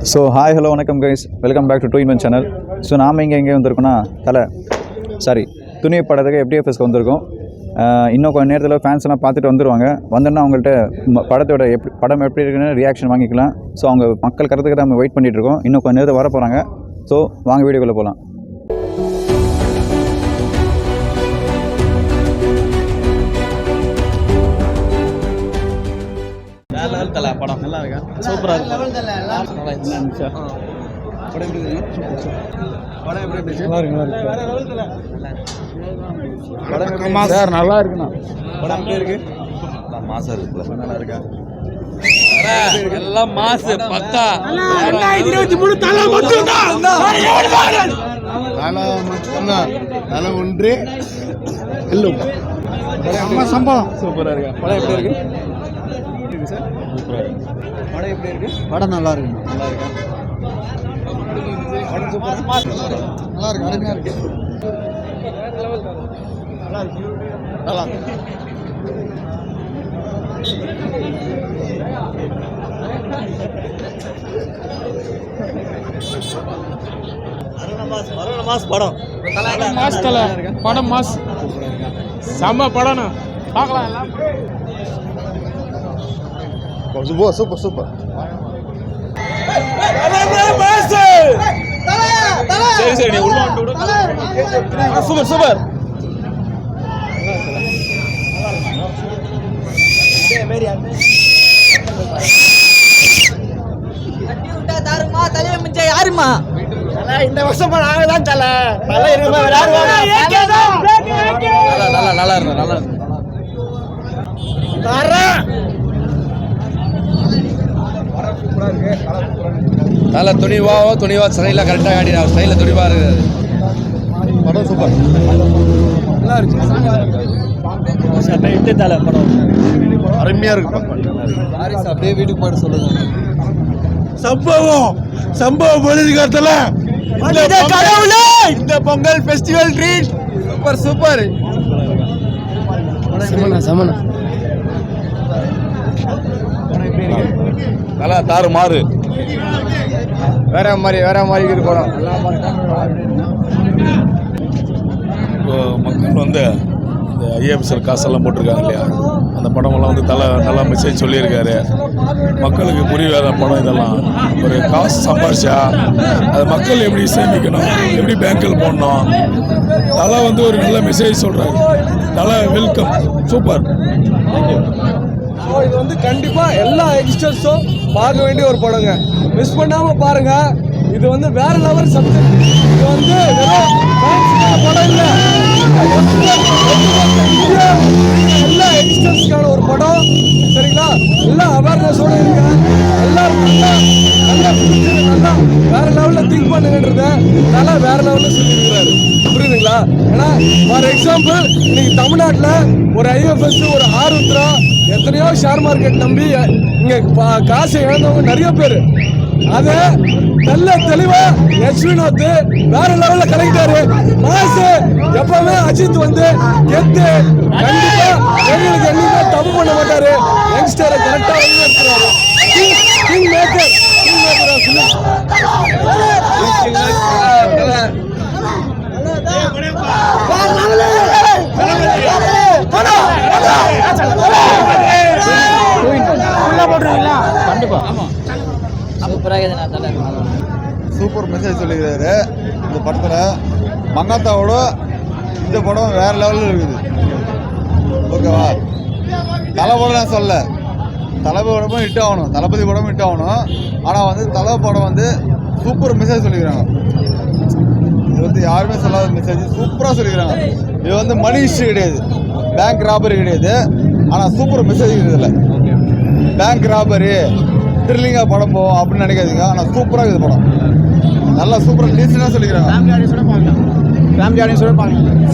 So hi hello வணக்கம் guys, welcome back to 2 in 1 channel. So நாம் எங்கே வந்திருக்கோன்னா துணி படத்துக்கு FDFSக்கு வந்திருக்கோம். இன்னும் கொஞ்சம் நேரத்தில் ஃபேன்ஸ் எல்லாம் பார்த்துட்டு வந்துடுவாங்க. வந்தோன்னா அவங்கள்ட்ட படத்தோட படம் எப்படி இருக்குன்னு ரியாக்ஷன் வாங்கிக்கலாம். ஸோ அவங்க மக்கள் கருத்துக்கு தான் நம்ம வெயிட் பண்ணிகிட்ருக்கோம். இன்னும் கொஞ்சம் நேரத்தில் வர போகிறாங்க. ஸோ வாங்க வீடியோக்குள்ளே போகலாம். படம் நல்லா இருக்கா? சூப்பரா இருக்கு. படம் எப்படி நல்லா இருக்குண்ணா. படம் எப்படி இருக்கு? மாசா இருக்கு. நல்லா இருக்கா? எல்லாம் மாசு பக்கா. 2023 தலை மட்டும்தான். தலை ஒன்று சம்பவம் சூப்பரா இருக்கா? படம் எப்படி இருக்கு? படம் எப்படி இருக்கு? படம் நல்லா இருக்கு. நல்லா இருக்கா? படம் சூப்பரா நல்லா இருக்கு. அருமையா இருக்கு. நல்லா இருக்கு. நல்லா மாஸ் படம் மாஸ் தல படம் மாஸ் செம்ம படம் பார்க்கலாம் எல்லாம். Super super super. சரி சரி நீ உள்ள வந்து விடு. Super super. இந்த வருஷம் நாங்க தான் தல தல நல்லா நல்லா இருக்கு. நல்லா நல்ல துணிவா ஸ்டைலாக கரெக்டாக காட்டினா ஸ்டைலில் துணிவாக இருக்குது. படம் சூப்பர் நல்லா இருக்கு. தலை படம் அருமையாக இருக்கு. அப்படியே வீட்டுக்கு போயிட்டு சொல்லுங்க. சம்பவம் பொழுதுகாலத்தில் இந்த Pongal festival treat super super. சமண நல்லா தாறு மாறு வேற மாதிரி இருக்கு படம். இப்போ மக்கள் வந்து இந்த ஐஏஎஃப்எஸ்எல் காசெல்லாம் போட்டிருக்காங்க இல்லையா, அந்த படமெல்லாம் வந்து நல்லா மெசேஜ் சொல்லியிருக்காரு. மக்களுக்கு புரியாத படம் இதெல்லாம். ஒரு காசு சம்பாரிச்சா அது மக்கள் எப்படி சேமிக்கணும், எப்படி பேங்கில் போடணும், தலை வந்து ஒரு நல்ல மெசேஜ் சொல்கிறாரு. தலை வெல்கம் சூப்பர். இது வந்து கண்டிப்பா எல்லா யங்ஸ்டர்ஸும் பார்க்க வேண்டிய ஒரு படங்க. மிஸ் பண்ணாம பாருங்க. இது வந்து வேற லெவல் சப்ஜெக்ட். இது வந்து படம் இல்லை, எல்லா யங்ஸ்டர்ஸ்க்கான ஒரு படம். சரிங்களா? எல்லாம் அவேர்னஸோட இருக்க. எல்லாரும் நல்லா வேற லெவல்ல திங்க் பண்ணுங்கன்றத நல்லா வேற லெவல்ல சொல்லியிருக்கிறாரு. புரியுதுங்களா? ஏன்னா ஃபார் எக்ஸாம்பிள் இன்னைக்கு தமிழ்நாட்டில் ஒரு ஐஎஃப்எஸ் ஒரு ஆருத்ரா எத்தனையோ ஷேர் மார்க்கெட் நம்பி இங்க காசை இழந்தவங்க நிறைய பேர். அதை நல்ல தெளிவா வினோத் வேற லெவல்ல கலெக்டாரு. மாசு எப்பவுமே அஜித் வந்து கெத்து கண்டிப்பா எங்களுக்கு என்னைக்குமே தப்பு பண்ண மாட்டாரு. யங்ஸ்டரை கரெக்டா வழிநடத்துறாரு. கிங் மேக்கர் சூப்பர் மெசேஜ் சொல்லிக்கிறாரு. இந்த படத்துல மங்காத்தாவோட இந்த படம் வேற லெவலில் இருக்குது. ஓகேவா? தலை படம் நான் சொல்ல, தளபதி படமும் ஹிட் ஆகணும், தளபதி படமும் ஹிட் ஆகணும். ஆனால் வந்து தலை படம் வந்து சூப்பர் மெசேஜ் சொல்லிக்கிறாங்க. இது வந்து யாருமே சொல்லாத மெசேஜ் சூப்பராக சொல்லிக்கிறாங்க. இது வந்து மணி ஹிஸ்ட்ரி கிடையாது, பேங்க் ராபரி கிடையாது. ஆனால் சூப்பர் மெசேஜ் இருக்குது. பேங்க் ராபரி த்ரில்லிங்காக படம் போவோம் அப்படின்னு நினைக்காதீங்க. ஆனால் சூப்பராக இருக்குது படம். நல்லா சூப்பராக டீசெண்டாக சொல்லிக்கிறாங்க.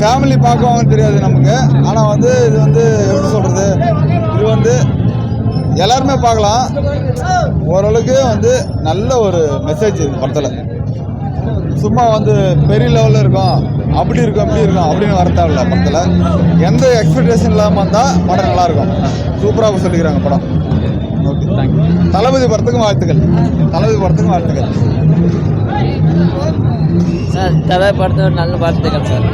ஃபேமிலி பார்க்கவாங்கன்னு தெரியாது நமக்கு. ஆனால் வந்து இது வந்து எப்படி சொல்கிறது, இது வந்து எல்லாருமே பார்க்கலாம். ஓரளவுக்கு வந்து நல்ல ஒரு மெசேஜ் இந்த படத்தில். சும்மா வந்து பெரிய லெவலில் இருக்கும், அப்படி இருக்கும் இப்படி இருக்கும் அப்படின்னு வர தேவையில்ல. படத்தில் எந்த எக்ஸ்பெக்டேஷன் இல்லாமல் இருந்தால் படம் நல்லாயிருக்கும். சூப்பராக சொல்லிக்கிறாங்க படம். Okay thank you. தளபதி படத்துக்கும் வாழ்த்துக்கள். தளபதி படத்துக்கும் வாழ்த்துக்கள். சார் தலை படத்தை நல்ல வாழ்த்துக்கள் சார்.